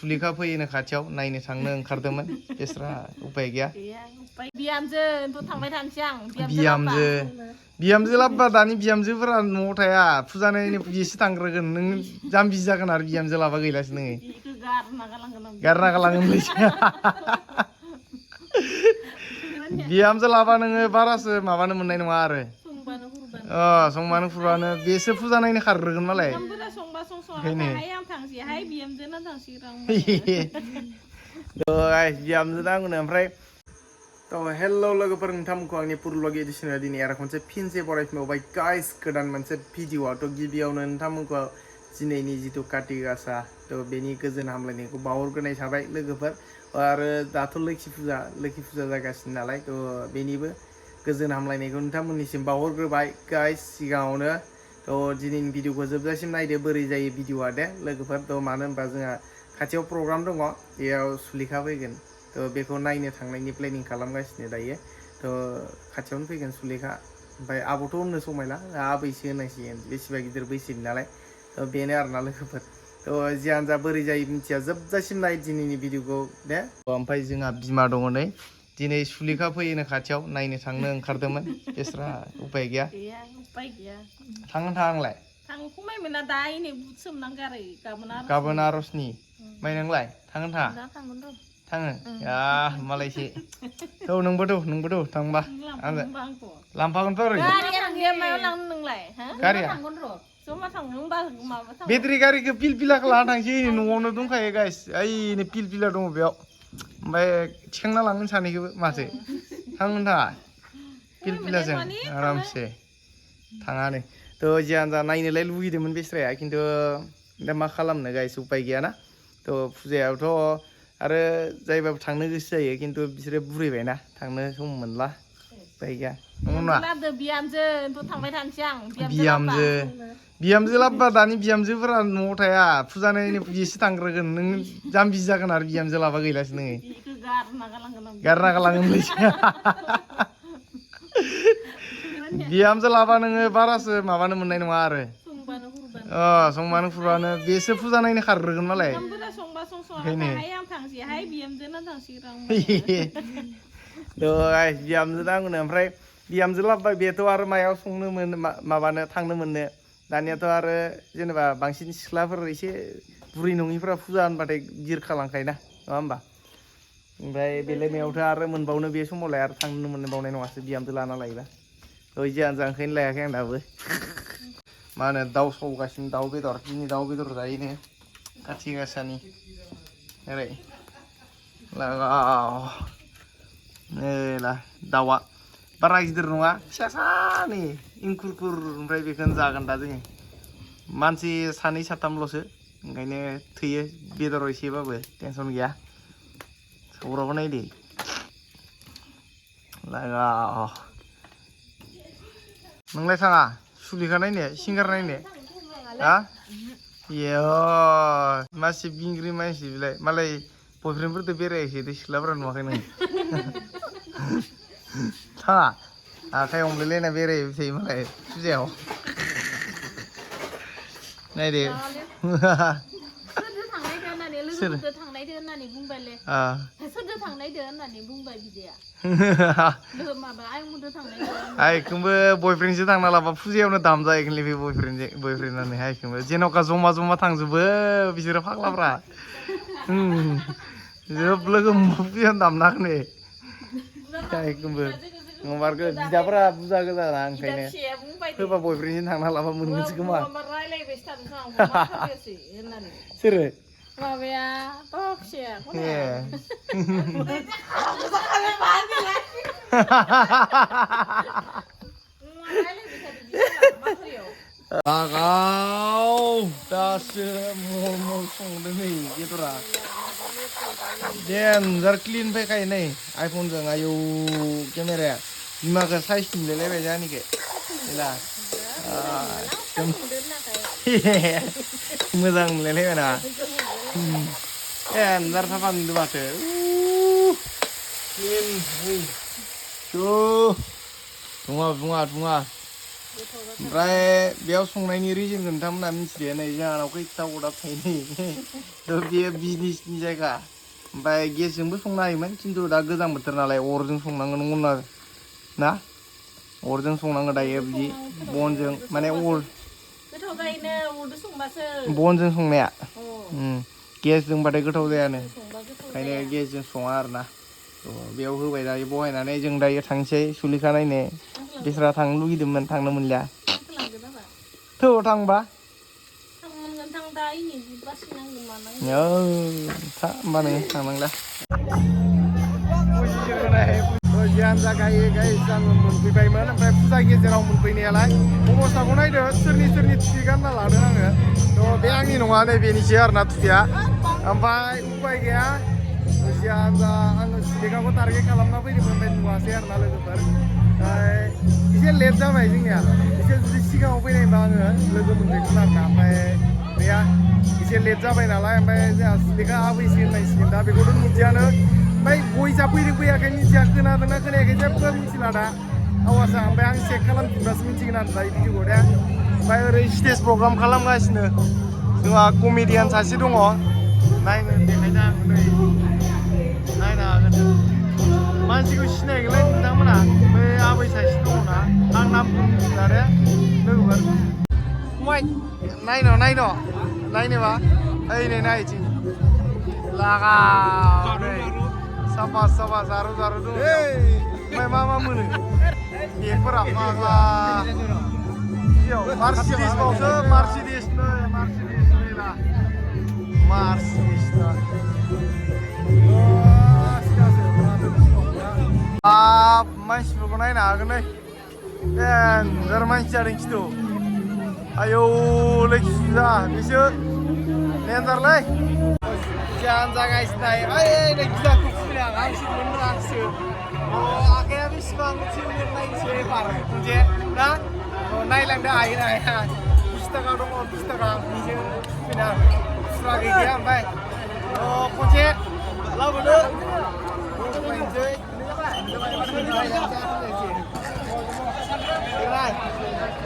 सुलेखा फैयोनो खाथियाव नायनो थांनो ओंखारदोंमोन बेस्रा उपाय गैया बिहामजोथ' थांबाय थानोसै आं बिहामजो लाबबा दानि बिहामजोफोरा न'आव थाया फुजा नायनो बिसो थांग्रोगोन नों जाम्बि जागोन आरो बिहामजो लाबा गैलासो नोङो गारना गालांगोन बिहामजो लाबा नोङो बारासो माबानो मोननाय नङा आरो संबानो खुरबानो बेसो फुजा नायनो खारग्रोगोन मालाय बिहामजो नांगौनो ओमफ्राय हेल' लोगोफोर नोंथांमोनखौ आंनि पुरलग एडिसनाव दिनै आरो खनसे फिनसे बरायफिनबावबाय गाइस गोदान मोनसे भिडिअ'आथ' गिबियावनो नोंथांमोनखौ दिनैनि जिथु काति गासा थ' बेनि गोजोन हामलायनायखौ बावहरग्रोनाय थाबाय लोगोफोर आरो दाथ' लोखि फुजा जागासिनो नालाय थ' बेनिबो गोजोन हामलायनायखौ नोंथांमोननिसिम बावहरग्रोबाय गाइस सिगाङावनो थ' दिनैनि भिडिअ'खौ जोबजासिम नायदो बोरै जायो भिडिअ'आ दे लोगोफोर थ' मानो होनबा जोंहा खाथियाव प्रग्राम दङ बेयाव सुलेखा फैगोन थ' बेखौ नायनो थांनायनि प्लेनिं खालामगासिनो दायो थ' खाथियावनो फैगोन सुलेखा ओमफ्राय आब'थ' होननो समायला आबैसो होनांसिगोन बेसेबा गिदिर बैसोनि नालाय थ' बेनो आरोना लोगोफोर थ' जियानो जा बोरै जायो मिथिया जोबजासिम नाय दिनैनि भिडिअ'खौ दे ओमफ्राय जोंहा बिमा दङ नै दिनै सुलेखा फैयोनो खाथियाव नायनो थांनो ओंखारदोंमोन बेस्रा उपाय गैया थांगोन थाङा आंलाय थांखुमायमोना दा इनै बुट सोमनांगारै गाबोन आर'जनि ओमफ्राय नोंलाय थांगोन थाङा थाङो मालायसो नोंबोथ' थांबा आंजों लांफागोनथ' ओरै गारिया बेटारि गारिखौ पिलपिलाखौ लाना थांसै न'आवनो दंखायो गाइस ओइनो पिलपिला दङ बेयाव ओमफ्राय थिखांना लांगोन सानैखौबो माथो थांगोन थाङा पिलपिलाजों आरामसे थाङानो थ' जियानो जा नायनोलाय लुगैदोंमोन बेस्राया खिन्थु दा मा खालामनो गाइस उपाय गैयाना थ' फुजायावथ' आरो जायबाबो थांनो गोसो जायो खिन्थु बिसोरो बुरैबायना थांनो सम मोनला उपाय गैया बिहामजो लाबबा दानि बिहामजोफोरा न'आव थाया फुजा नायनो बिसो थांग्रोगोन नों जाम्बि जागोन आरो बिहामजो लाबा गैलासो नोङो गारना गालांगोन बिहामजो लाबा नोङो बारासो माबानो मोननाय नङा आरो संबानो खुरबानो बेसो फुजा नायनो खारग्रोगोन मालाय बिहामजो नांगौनो ओमफ्राय बिहामजो लाबोबाय बेथ' आरो मायाव संनो मोनो माबानो थांनो मोननो दानियाथ' आरो जेनेबा बांसिन सिख्लाफोर एसे बुरै नङिफ्रा फुजा होनबाथाय बिरखालांखायोना नङा होमबा ओमफ्राय बेलायमायावथ' आरो मोनबावनो बे समावलाय आरो थांनो मोनबावनाय नङासो बिहामजो लाना लायोबा जियानो जा ओंखायनो लायाखै आं दाबो मा होनो दाउ सौगासिनो दाउ बेदर दिनै दाउ बेदर जायोनो काति गासानि ओरै दाउआ बारा गिदिर नङा फिसा सानै इंखुरखुर ओमफ्राय बेखौनो जागोन दा जोङो मानसि सानै साथामल'सो ओंखायनो थैयो बेदर एसेबाबो टेनसन गैया सौरावखौ नायदो नोंलाय थाङा सुलेखा नायनो सिंगार नायनो मासि बिंग्रि मानसि बिलाय मालाय बयफ्रेन्डफोरजों बेरायाखै सिख्लाफोरा नुवाखै नों थाङा आखाइ हमलायलायना बेरायबाय थायो मालाय फुजायाव नायदो आइखौबो बयफ्रेन्डसो थांना लाबा फुजायावनो दाम जाहैगोनलै बे बयफ्रेन्डनानो आइखौबो जेन'का जमा जमा थांजोबो बिसोरो फाग्लाफ्रा जोब लोगो फुजायावनो दामना होनो आइखौबो नङाबा बिदाफोरा बुरजा गोजाना ओंखायनो सोरबा बयफ्रेन्डजों थांना लाबा मोनगोनसो खोमा सोरो माबाया दासो मल संदों नै बेदरा देनजार क्लिन फैखायो नै आइफनजों आयौ केमेराया बिमाखौ साइज नुलायलायबाय जानिखौ हेला मोजां नुलायलायबाय ना देनजार साफा नुदों माथो क्लिन बुङा ओमफ्राय बेयाव संनायनि रिजनखौ नोंथांमोना मिथियो नै जोंहानाव खैथा अरदाब थायो नै थ' बेयो बिजनेसनि जायगा ओमफ्राय गेसजोंबो संनो हायोमोन खिन्थु दा गोजां बोथोर नालाय अरजों संनांगोन नंगौ ना अरजों संनांगौ दायो बिदि बनजों माने अर गोथाव जायोनो अरजों संबासो बनजों संनाया अ गेसजोंबाथाय गोथाव जायानो संबा गोथाव ओंखायनो जाया गेसजों सङा आरोना थ' बेयाव होबाय दायो बहायनानै जों दायो थांसै सुलेखा नायनो बिसोरा थांनो लुगैदोंमोन थांनो मोनलिया आंखौ लांदो नामा थ' थांबा थांगोन थां दा इनि बासिनांगोन मानांगोन होमबा नोङो थांनांला जियानो जा गायै गायै आङो मोनफैबायमोन ओमफ्राय फुजा गेजेराव मोनफैनायालाय अबस्थाखौ नायदो सोरनि थुफि गानना लादों आङो थ' बे आंनि नङा नै बेनिसो आरोना थुफिया ओमफ्राय उपाय गैया जियानो जा आङो सुलेखाखौ टारगेट खालामना फैदोंमोन ओमफ्राय नुवासै आरोना लोगोफोर एसे लेट जाबाय जोंनिया एसे जुदि सिगाङाव फैनायबा आङो लोगो मोनफैगोन आरोना ओमफ्राय गैया एसे लेट जाबाय नालाय ओमफ्राय जोंहा सुलेखा आबैसो होननांसिगोन दा बेखौथ' नुदियानो ओमफ्राय गयजा फैदों फैयाखै मिथिया खोनादोंना खोनायाखै जेबो मिथिला दा आवाजा ओमफ्राय आं चेक खालामफिनबासो मिथिगोन आरो दा भिडिअखौ दे ओमफ्राय ओरै स्टेज प्रग्राम खालामगासिनो जोंहा कमेडियान सासे दङ नायनो देखायनो आं नै नायनो हागोन मानसिखौ सिनायगोनलै नोंथांमोना बै आबै सासे दङना आं नामखौ मिथिला दे लोगोफोर फंबाय नायनोबा ओइ नै नायथिं लागाव नै साफा जारु दङ ओमफ्राय मा मोनो बेगफोरा फाग्ला मार्सिडिस बावसो मार्सिडिस ना मानसिफोरखौ नायनो हागोन नै देनजार मानसि जादों खिथु आयौ लोखि फुजा बेसो देनजारलै जियानो जागासिनो नै गिलाखौ खुलिनो आंसो मोननो आंसो आखाया बेसेबां नायनोसै एबार खनसे ना नायलांनो हायो ना हाया 20 थाखा दङ 20 थाखा बेजों खुलिना खुस्रा गैया ओमफ्राय खनसे लाबोनो नायनोसै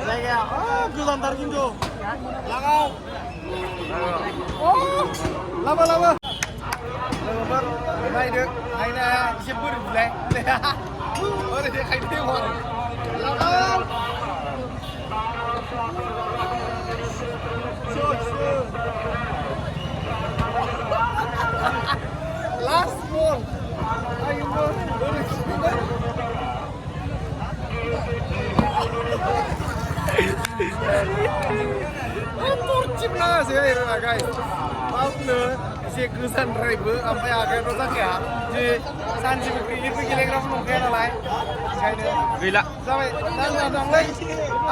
जायगाया गोजानथार खिन्थु लागाव लाबो लोगोफोर नायदो नायनो हाया एसे बोरै बुलाय ओरै देखायदो लागाव लास्ट बल आयौ torcibनासै आरोना गाइस मा बुंनो एसे गोजानद्रायबो ओमफ्राय आखायाथ' जाखाया जे सानसेबो क्रिकेटबो गेलेग्राबो नंखाया नालाय ओंखायनो गैला जाबाय नांलाय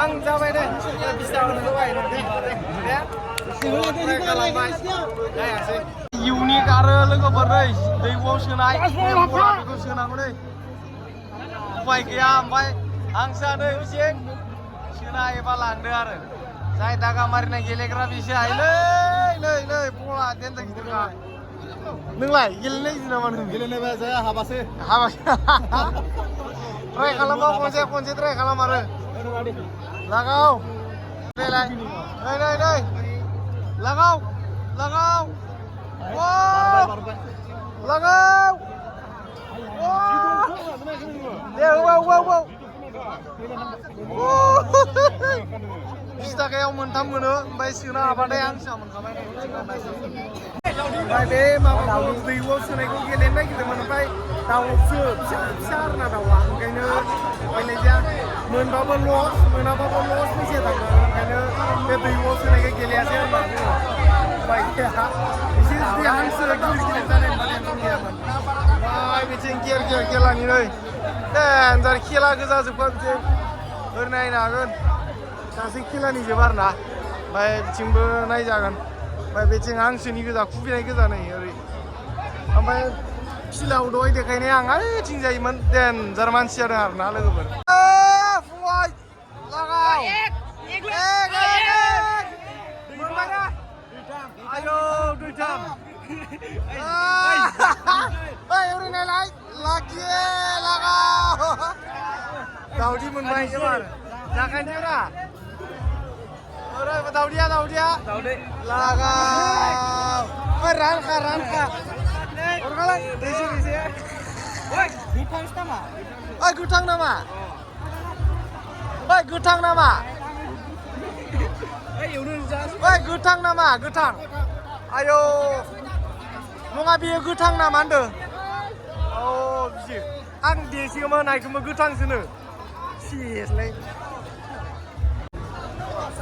आं जाबाय दे 20 थाखाखौनो होबाय दे ट्राइ खालामबाय जायासै इउनिक आरो लोगोफोर नै दैआव सोनाय बेखौ सोनांगौ नै उपाय गैया ओमफ्राय आं सानो एसे सोना हायोबा लांदो आरो जाय दागा मारिनाय गेलेग्रा बिसो हायोलै नै बला देनजार गिदिरखा नोंलाय गेलेनाय गिदिर नामा नों गेलेनायबा जाया हाबासो ट्राइ खालामबा खनसे ट्राइ खालाम आरो लागाव देलाय नै लागाव लागाव दे होबाव 20 थाखायाव मोनथाम मोनो ओमफ्राय सोना हाबाथाय आंसो मोनखाबाय ओमफ्राय बे माबाखौ दैआव सोनायखौ गेलेनो नागिरदोंमोन ओमफ्राय दाउआवसो फिसा आरोना दाउआ ओंखायनो गेलेजाया मोनबाबो लस मोनाबाबो लस फैसा थाङो ओंखायनो बे दैआव सोनायखौ गेलेयासै आरोना उपाय गैया एसे जुदि हांसो गिदिर जानाय होनबा टेनसन गैयामोन ओमफ्राय बिथिं गेर खेलानि नै देनजार खेला गोजा जोबखा बिथिं ओरै नायनो हागोन गासै खेलानि जोब आरोना ओमफ्राय बिथिंबो नायजागोन ओमफ्राय बिथिं हांसोनि गोजा खुबैनाय गोजा नै ओरै ओमफ्राय फिलाव दहाय देखायनाय आं ओइथिं जायोमोन देनजार मानसि जादों आरोना लोगोफोर फंबाय लागाव मोनबाय ना आयौ दुइथाम ओरै नायलाय लाखि लागाव दावदै मोनबाय एबार जाखायनोब्रा rồi đầu đi là phải rán khá còn cái này để gì ôi gutang nama gutang ayo nङा बेयो गोथां नामा होनदों औ बिदि आं देसिगौमोन नायखौबो गोथांसोनो सियेसलै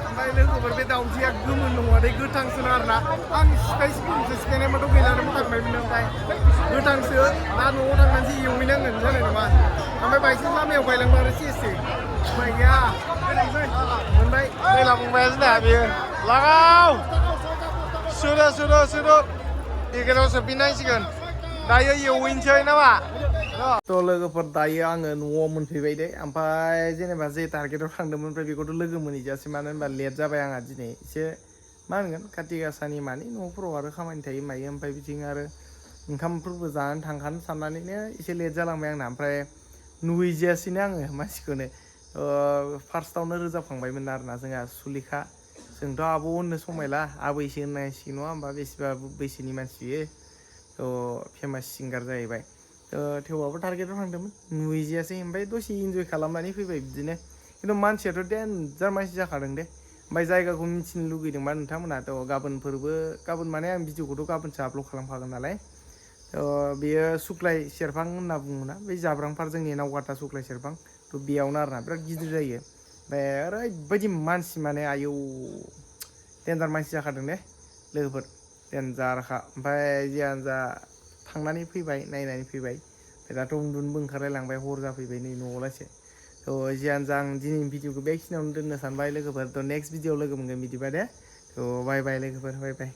ओमफ्राय लोगोफोर बे दाउदैया गोमोन नङा दे गोथांसोनो आरोना आं सिखायनायमोनथ' गैलानो मोजांबायमोन ओमफ्राय गोथांसो दा न'आव थांनानैसो एवहैनांगोन जानाय नङा ओमफ्राय बायसान्स लामायाव गायलांबा आरो सेससै उफाय गैया मोनबाय मैला बुंबाया जोंना बेयो लागाव सुदो बेगेलाव सोफिननांसिगोन दायो एवहैनोसै नामा थ' लोगोफोर दायो आङो न'आव मोनफैबाय दे ओमफ्राय जेनेबा जे टारगेटआव थांदोंमोन ओमफ्राय बेखौथ' लोगो मोनहैजासै मानो होनबा लेट जाबाय आंहा दिनै एसे मा होनगोन काति गासानि मानि न'फोराव आरो खामानि थायो मायो ओमफ्राय बिथिं आरो ओंखामफोरबो जानानै थांखानो साननानैनो एसे लेट जालांबाय आंना ओमफ्राय नुहैजायासैनो आङो मानसिखौनो फार्स्टआवनो रोजाबखांबायमोन आरोना जोंहा सुलेखा जोंथ' आब' होननो समायला आबैसो होननांसिगोन नङा होमबा बेसेबा बैसोनि मानसि बियो थ' फेमास सिंगार जाहैबाय थेवबाबो टारगेटआव थांदोंमोन नुहैजायासै ओमफ्राय दसे इन्जय खालामनानै फैबाय बिदिनो खिन्थु मानसियाथ' देनजार मानसि जाखादों दे ओमफ्राय जायगाखौ मिथिनो लुगैदोंबा नोंथांमोना थ' गाबोन माने आं भिडिअखौथ' गाबोनसो आपल'ड खालामखागोन नालाय बेयो सुक्लाय सेरफां होनना बुङोना बै जाब्रांफार जोंनि नावकाटा सुक्लाय सेरफां थ' बेयावनो आरोना बिराद गिदिर जायो ओमफ्राय ओरैबायदि मानसि माने आयौ देन्जार मानसि जाखादों दे लोगोफोर देन्जारखा ओमफ्राय जियानो जा थांनानै फैबाय नायनानै फैबाय दाथ' उन्दुनोबो ओंखारलायलांबाय हर जाफैबाय नै न'आव लासे थ' जियानो जा आं दिनैनि भिडिअखौ बेखिनियावनो दोननो सानबाय लोगोफोर थ' नेक्स्ट भिडिअआव लोगो मोनगोन बिदिबा दे थ' बाय लोगोफोर बाय